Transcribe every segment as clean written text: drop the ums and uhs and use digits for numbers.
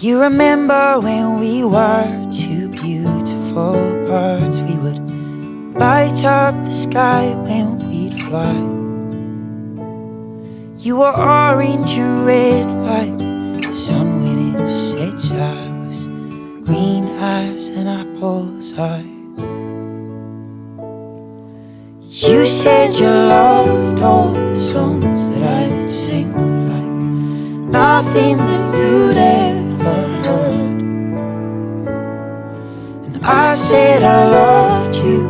You remember when we were two beautiful birds? We would light up the sky when we'd fly. You were orange and red like the sun when it sets. I was green as an apple's eye. You said you loved all the songs that I'd sing, like nothing that you'd ever heard. And I said I loved you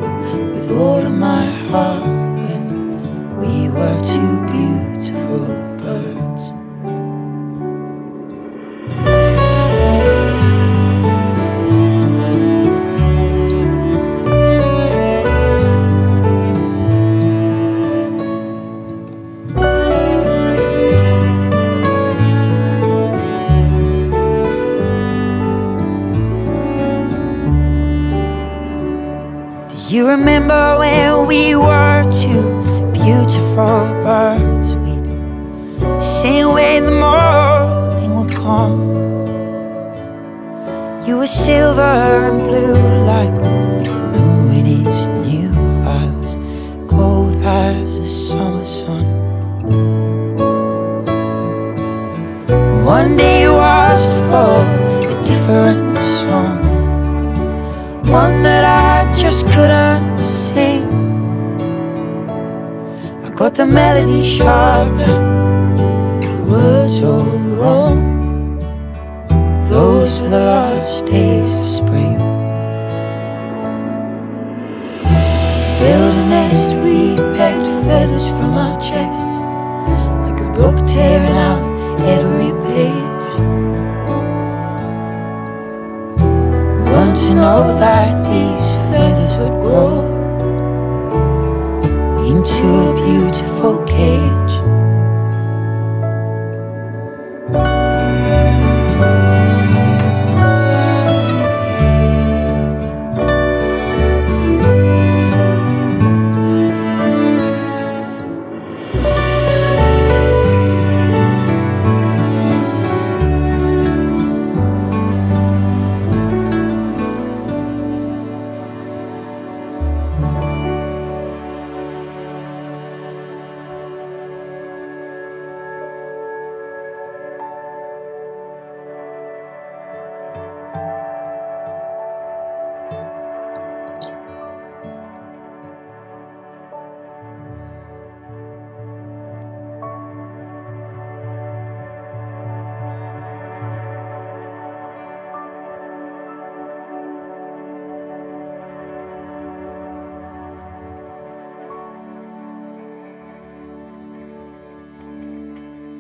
with all of my heart when we were two beautiful birds. You remember when we were two beautiful birds? We'd sing when the morning would come. You were silver and blue like the moon when it's new. I was cold as the summer sun. One day you asked for a different song, one that I just couldn't sing. I got the melody sharp and the words all wrong. Those were the last days of spring. To build a nest we pecked feathers from our chests, like a book tearing out every page. To know that these feathers would grow into a beautiful cage.